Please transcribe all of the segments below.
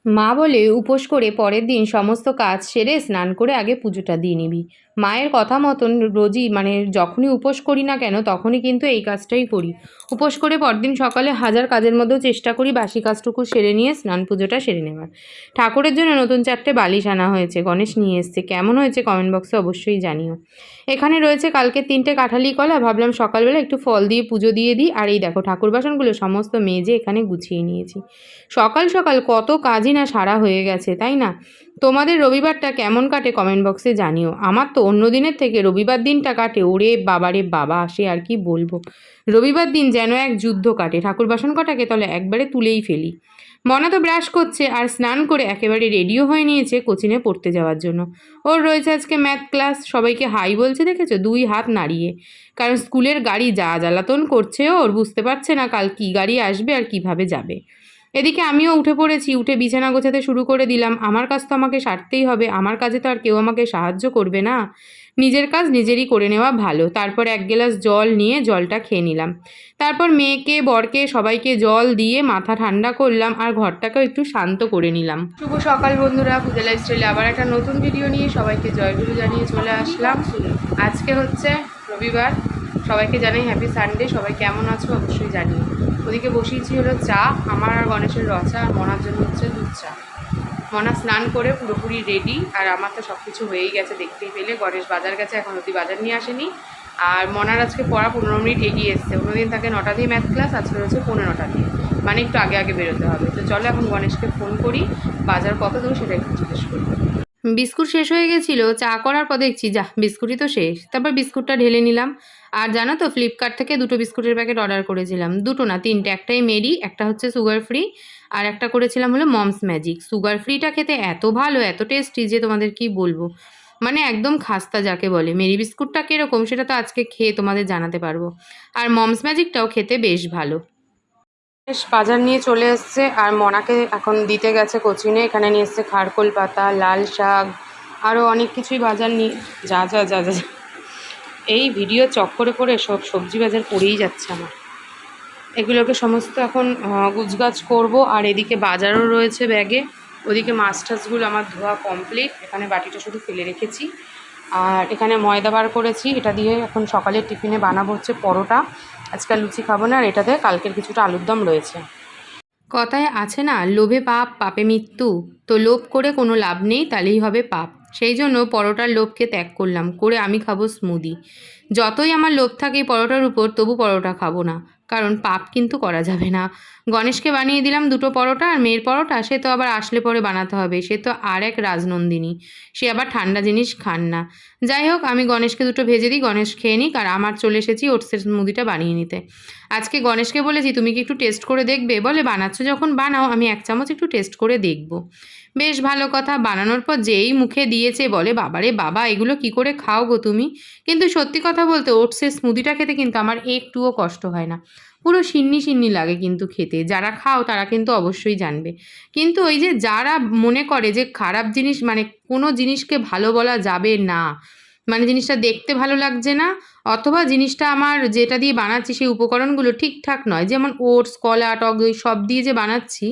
মা বলে উপোস করে পরের দিন সমস্ত কাজ সেরে স্নান করে আগে পুজোটা দিয়ে নিবি। মায়ের কথা মতন রোজই যখনই উপোস করি না কেন তখনই কিন্তু এই কাজটাই করি। উপোস করে পরদিন সকালে হাজার কাজের মধ্যেও চেষ্টা করি বাসি কাজটুকু সেরে নিয়ে স্নান পুজোটা সেরে নেওয়ার। ঠাকুরের জন্য নতুন 4টে বালিশ আনা হয়েছে, গণেশ নিয়ে এসছে। কেমন হয়েছে কমেন্ট বক্সে অবশ্যই জানিও। এখানে রয়েছে কালকে 3টে কাঁঠালি কলা, ভাবলাম সকালবেলা একটু ফল দিয়ে পুজো দিয়ে দিই। আর এই দেখো ঠাকুর বাসনগুলো সমস্ত মেজে এখানে গুছিয়ে নিয়েছি। সকাল সকাল কত কাজই না সারা হয়ে গেছে, তাই না? তোমাদের রবিবারটা কেমন কাটে কমেন্ট বক্সে জানিও। আমার তো অন্য দিনের থেকে রবিবার দিনটা কাটে ওরে বাবারে বাবা, সে আর কি বলবো। রবিবার দিন যেন এক যুদ্ধ কাটে। ঠাকুর বাসন কটাকে তাহলে একবারে তুলেই ফেলি। মনা তো ব্রাশ করছে আর স্নান করে একেবারে রেডিও হয়ে নিয়েছে কোচিনে পড়তে যাওয়ার জন্য। ওর রয়েছে আজকে ম্যাথ ক্লাস। সবাইকে হাই বলছে দেখেছো, 2 হাত নাড়িয়ে। কারণ স্কুলের গাড়ি যা জ্বালাতন করছে ওর, বুঝতে পারছে না কাল কী গাড়ি আসবে আর কিভাবে যাবে। এদিকে আমিও উঠে পড়েছি, উঠে বিছানা গোছাতে শুরু করে দিলাম। আমার কাজ তো আমাকে সারতেই হবে, আমার কাজে তো আর কেউ আমাকে সাহায্য করবে না। নিজের কাজ নিজেরই করে নেওয়া ভালো। তারপর 1 গ্লাস জল নিয়ে জলটা খেয়ে নিলাম। তারপর মেয়েকে বরকে সবাইকে জল দিয়ে মাথা ঠান্ডা করলাম আর ঘরটাকেও একটু শান্ত করে নিলাম। শুভ সকাল বন্ধুরা, পূজা লাইফস্টাইলে আবার একটা নতুন ভিডিও নিয়ে সবাইকে জয়গুরু জানিয়ে চলে আসলাম। আজকে হচ্ছে রবিবার, সবাইকে জানাই হ্যাপি সানডে। সবাই কেমন আছো অবশ্যই জানিও। ওদিকে বসিয়েছি হলো চা, আমার আর গণেশের রচা, আর মনার জন্য হচ্ছে দুধ চা। মনা স্নান করে পুরোপুরি রেডি, আর আমার তো সব কিছু হয়েই গেছে দেখতেই পেলে। গণেশ বাজার গেছে, এখন অবধি বাজার নিয়ে আসেনি। আর মনার আজকে পড়া 15 মিনিট এগিয়ে এসছে। অন্যদিন তাকে 9টা দিয়ে ম্যাথ ক্লাস, আজকে রয়েছে 15টা দিয়ে, মানে একটু আগে আগে বেরোতে হবে। তো চলো এখন গণেশকে ফোন করি, বাজার কত দেবো সেটা একটু জিজ্ঞেস করি। বিস্কুট শেষ হয়ে গেছিলো, চা করার পর দেখছি যা বিস্কুটই তো শেষ। তারপর বিস্কুটটা ঢেলে নিলাম। আর জানো তো ফ্লিপকার্ট থেকে 2টো বিস্কুটের প্যাকেট অর্ডার করেছিলাম। 2টো না 3টে, একটাই মেরি, একটা হচ্ছে সুগার ফ্রি, আর একটা করেছিলাম হলো মমস ম্যাজিক। সুগার ফ্রিটা খেতে এত ভালো, এত টেস্টি যে তোমাদের কি বলবো। মানে একদম খাস্তা যাকে বলে। মেরি বিস্কুটটা কীরকম সেটা তো আজকে খেয়ে তোমাদের জানাতে পারবো। আর মমস ম্যাজিকটাও খেতে বেশ ভালো। বেশ বাজার নিয়ে চলে এসছে, আর মনাকে এখন দিতে গেছে কোচিনে। এখানে নিয়ে এসছে খারকোল পাতা, লাল শাক, আরও অনেক কিছুই বাজার নিয়ে যা যা যা যা এই ভিডিও চক্করে পড়ে সব সবজি বাজার পড়েই যাচ্ছে আমার। এগুলোকে সমস্ত এখন গুছগাছ করব। আর এদিকে বাজারও রয়েছে ব্যাগে। ওদিকে মাছ টাছগুলো আমার ধোয়া কমপ্লিট। এখানে বাটিটা শুধু ফেলে রেখেছি। আর এখানে ময়দা বার করেছি, এটা দিয়ে এখন সকালের টিফিনে বানাবো হচ্ছে পরোটা। আজকাল লুচি খাবো না, আর এটাতে কালকের কিছুটা আলুর দম রয়েছে। কথায় আছে না, লোভে পাপ পাপে মৃত্যু। তো লোভ করে কোনো লাভ নেই, তাহলেই হবে পাপ। সেই জন্য পরোটার লোভকে ত্যাগ করলাম, করে আমি খাবো স্মুদি। যতই আমার লোভ থাকে পরোটার উপর, তবু পরোটা খাবো না, কারণ পাপ কিন্তু করা যাবে না। গণেশকে বানিয়ে দিলাম 2টো পরোটা, আর মেয়ের পরোটা সে তো আবার আসলে পরে বানাতে হবে। সে তো আর এক রাজনন্দিনী, সে আবার ঠান্ডা জিনিস খান না। যাই হোক, আমি গণেশকে 2টো ভেজে দিই, গণেশ খেয়ে নিক। আর আমার চলে এসেছি ওটসের স্মুদিটা বানিয়ে নিতে। আজকে গণেশকে বলেছি তুমি কি একটু টেস্ট করে দেখবে? বলে বানাচ্ছ যখন বানাও, আমি 1 চামচ একটু টেস্ট করে দেখব। বেশ ভালো কথা। বানানোর পর যেই মুখে দিয়েছে বলে বাবারে বাবা, এগুলো কি করে খাও গো তুমি? কিন্তু সত্যি কথা বলতে ওটসের স্মুদিটা খেতে কিন্তু আমার একটুও কষ্ট হয় না। পুরো সিন্নি সিন্নি লাগে কিন্তু খেতে। যারা খাও তারা কিন্তু অবশ্যই জানবে। কিন্তু ওই যে যারা মনে করে যে খারাপ জিনিস, মানে কোনো জিনিসকে ভালো বলা যাবে না, মানে জিনিসটা দেখতে ভালো লাগছে না, অথবা জিনিসটা আমার যেটা দিয়ে বানাচ্ছি সেই উপকরণগুলো ঠিকঠাক নয়, যেমন ওটস, কলা, টক দই সব দিয়ে যে বানাচ্ছি,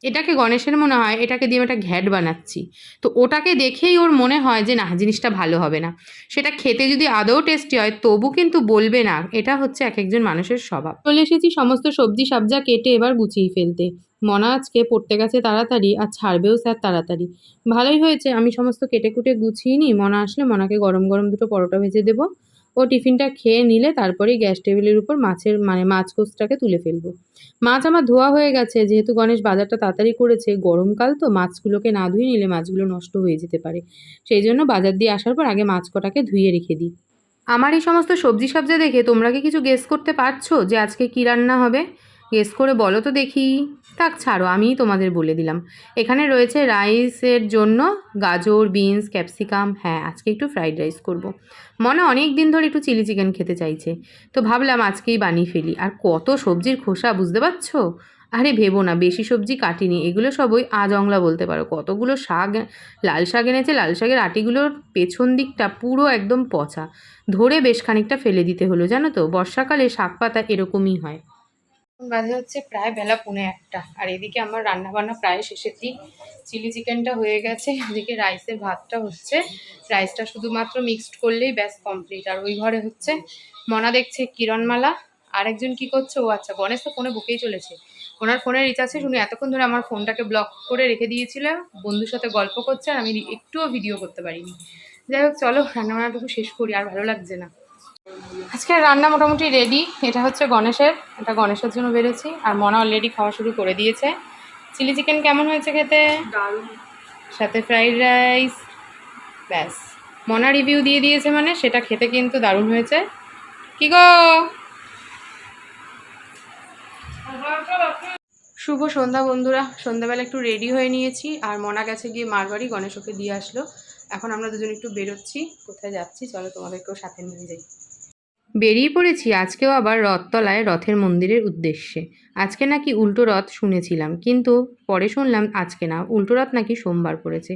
এটাকে গণেশের মনে হয় এটাকে দিয়ে আমি একটা ঘ্যাট বানাচ্ছি। তো ওটাকে দেখেই ওর মনে হয় যে না, জিনিসটা ভালো হবে না। সেটা খেতে যদি আদৌ টেস্টি হয় তবু কিন্তু বলবে না। এটা হচ্ছে এক একজন মানুষের স্বভাব। চলে এসেছি সমস্ত সবজি সাবজা কেটে এবার গুছিয়ে ফেলতে। মনা আজকে পড়তে গেছে তাড়াতাড়ি, আর ছাড়বেও স্যার তাড়াতাড়ি। ভালোই হয়েছে আমি সমস্ত কেটে কুটে গুছিয়ে নিই। মনা আসলে মনাকে গরম গরম 2টো পরোটা ভেজে দেবো। ও টিফিনটা খেয়ে নিলে তারপরেই গ্যাস টেবিলের উপর মাছ কোষটাকে তুলে ফেলবো। মাছ আমার ধোয়া হয়ে গেছে, যেহেতু গণেশ বাজারটা তাড়াতাড়ি করেছে। গরমকাল তো, মাছগুলোকে না ধুয়ে নিলে মাছগুলো নষ্ট হয়ে যেতে পারে। সেই জন্য বাজার দিয়ে আসার পর আগে মাছ কটাকে ধুয়ে রেখে দিই। আমার এই সমস্ত সবজি সাবজা দেখে তোমরা কি কিছু গেস করতে পারছো যে আজকে কী রান্না হবে? গেস করে বলো তো দেখি। থাক ছাড়ো, আমিই তোমাদের বলে দিলাম। এখানে রয়েছে রাইসের জন্য গাজর, বিনস, ক্যাপসিকাম। হ্যাঁ, আজকে একটু ফ্রাইড রাইস করব। মনে অনেক দিন ধরে একটু চিলি চিকেন খেতে চাইছে, তো ভাবলাম আজকেই বানিয়ে ফেলি। আর কত সবজির খোসা, বুঝতে পারছো? আরে ভেবো না, বেশি সবজি কাটিনি। এগুলো সব ওই আজংলা বলতে পারো। কতগুলো শাক, লাল শাক এনেছে, লাল শাকের আটিগুলোর পেছন দিকটা পুরো একদম পচা। ধরে বেশ খানিকটা ফেলে দিতে হলো, জানো তো? বর্ষাকালে শাক পাতা এরকমই হয়। বাজে হচ্ছে প্রায় বেলা 1:45, আর এদিকে আমার রান্না বান্না প্রায় শেষের দিক। চিলি চিকেনটা হয়ে গেছে, এদিকে রাইসের ভাতটা হচ্ছে। রাইসটা শুধুমাত্র মিক্সড করলেই ব্যাস কমপ্লিট। আর ওই ঘরে হচ্ছে মনা দেখছে কিরণমালা, আরেকজন কি করছে, ও আচ্ছা গণেশ তো ফোনে বকেই চলেছে। ওনার ফোনের রিচার্জে শুনে এতক্ষণ ধরে আমার ফোনটাকে ব্লক করে রেখে দিয়েছিল, বন্ধুর সাথে গল্প করছে, আর আমি একটুও ভিডিও করতে পারিনি। যাই হোক চলো রান্নাবান্নাটুকু শেষ করি, আর ভালো লাগছে না। আজকে রান্না মোটামুটি রেডি। এটা হচ্ছে গণেশের, এটা গণেশের জন্য বেড়েছি। আর মনা অলরেডি খাওয়া শুরু করে দিয়েছে। চিলি চিকেন কেমন হয়েছে খেতে? দারুণ, সাথে ফ্রাইড রাইস। ব্যাস, মনা রিভিউ দিয়ে দিয়েছে মানে সেটা খেতে কিন্তু দারুণ হয়েছে। কি গো, শুভ সন্ধ্যা বন্ধুরা। সন্ধ্যাবেলা একটু রেডি হয়ে নিয়েছি, আর মনা গেছে গিয়ে মার বাড়ি, গণেশ ওকে দিয়ে আসলো। এখন আমরা দুজন একটু বেরোচ্ছি। কোথায় যাচ্ছি চলো তোমাদেরকেও সাথে নিয়ে যাই। বেরিয়ে পড়েছি আজকেও আবার রথতলায় রথের মন্দিরের উদ্দেশ্যে। আজকে নাকি উল্টো রথ শুনেছিলাম, কিন্তু পরে শুনলাম আজকে না, উল্টো রথ নাকি সোমবার পড়েছে।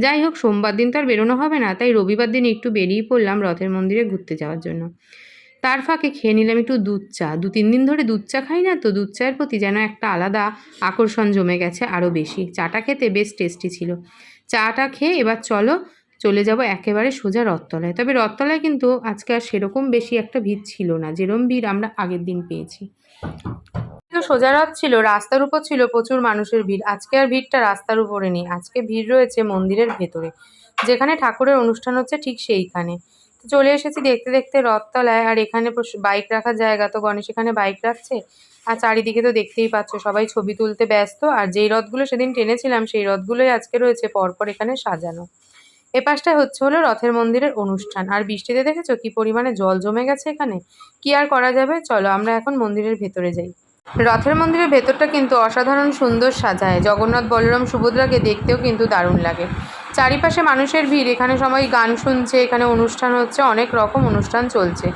যাই হোক, সোমবার দিন তো আর বেরোনো হবে না, তাই রবিবার দিন একটু বেরিয়ে পড়লাম রথের মন্দিরে ঘুরতে যাওয়ার জন্য। তার ফাঁকে খেয়ে নিলাম একটু দুধ চা। 2-3 দিন ধরে দুধ চা খাই না, তো দুধ চায়ের প্রতি যেন একটা আলাদা আকর্ষণ জমে গেছে আরও বেশি। চাটা খেতে বেশ টেস্টি ছিল। চাটা খেয়ে এবার চলে যাব একেবারে সোজা রথতলায়। তবে রথতলায় কিন্তু আজকে আর সেরকম বেশি একটা ভিড় ছিল না, যেরকম ভিড় আমরা আগের দিন পেয়েছি। তো সোজা রথ ছিল, রাস্তার উপর ছিল প্রচুর মানুষের ভিড়। আজকে আর ভিড়টা রাস্তার উপরে নেই, আজকে ভিড় রয়েছে মন্দিরের ভেতরে, যেখানে ঠাকুরের অনুষ্ঠান হচ্ছে ঠিক সেইখানে। চলে এসেছি দেখতে দেখতে রথতলায়। আর এখানে বাইক রাখার জায়গা, তো গণেশ এখানে বাইক রাখছে। আর চারিদিকে তো দেখতেই পাচ্ছ সবাই ছবি তুলতে ব্যস্ত। আর যেই রথগুলো সেদিন টেনেছিলাম সেই রথগুলোই আজকে রয়েছে পরপর এখানে সাজানো। এপাশটায় হলো রথের মন্দিরের অনুষ্ঠান। আর বৃষ্টিতে দেখেছো কি পরিমাণে জল জমে গেছে এখানে। কি আর করা যাবে, চলো আমরা এখন মন্দিরের ভেতরে যাই। রথের মন্দিরের ভেতরটা কিন্তু অসাধারণ সুন্দর সাজায়। জগন্নাথ বলরাম সুভদ্রাকে দেখতেও কিন্তু দারুণ লাগে। চারিপাশে মানুষের ভিড়, এখানে সবাই গান শুনছে, এখানে অনুষ্ঠান হচ্ছে, অনেক রকম অনুষ্ঠান চলছে।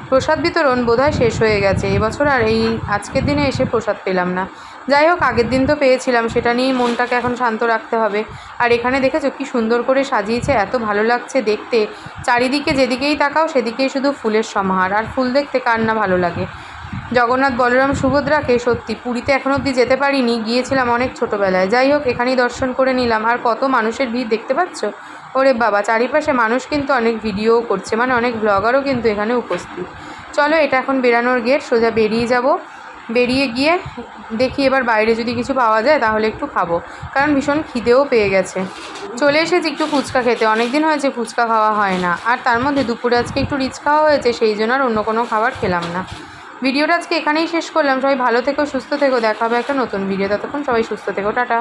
প্রসাদ বিতরণ বোধহয় শেষ হয়ে গেছে এবছর, আর এই আজকের দিনে এসে প্রসাদ পেলাম না। যাই হোক, আগের দিন তো পেয়েছিলাম, সেটা নিয়েই মনটাকে এখন শান্ত রাখতে হবে। আর এখানে দেখেছো কি সুন্দর করে সাজিয়েছে, এত ভালো লাগছে দেখতে। চারিদিকে যেদিকেই তাকাও সেদিকেই শুধু ফুলের সমাহার, আর ফুল দেখতে কার না ভালো লাগে। জগন্নাথ বলরাম সুভদ্রাকে সত্যি পুরীতে এখন অবধি যেতে পারিনি, গিয়েছিলাম অনেক ছোটোবেলায়। যাই হোক, এখানেই দর্শন করে নিলাম। আর কত মানুষের ভিড় দেখতে পাচ্ছ, ওরে বাবা, চারিপাশে মানুষ কিন্তু অনেক ভিডিও করছে, মানে অনেক ব্লগারও কিন্তু এখানে উপস্থিত। চলো, এটা এখন বেরানোর গেট, সোজা বেরিয়ে যাব। বেরিয়ে গিয়ে দেখি এবার বাইরে যদি কিছু পাওয়া যায় তাহলে একটু খাবো, কারণ ভীষণ খিদেও পেয়ে গেছে। চলে এসেছি একটু ফুচকা খেতে, অনেক দিন হয়েছে ফুচকা খাওয়া হয় না। আর তার মধ্যে দুপুরে আজকে একটু রিচ খাওয়া হয়েছে, সেই জন্য আর অন্য কোনো খাবার খেলাম না। ভিডিওটা আজকে এখানেই শেষ করলাম। সবাই ভালো থেকো, সুস্থ থেকো, দেখা হবে একটা নতুন ভিডিও। ততক্ষণ সবাই সুস্থ থেকো, টাটা।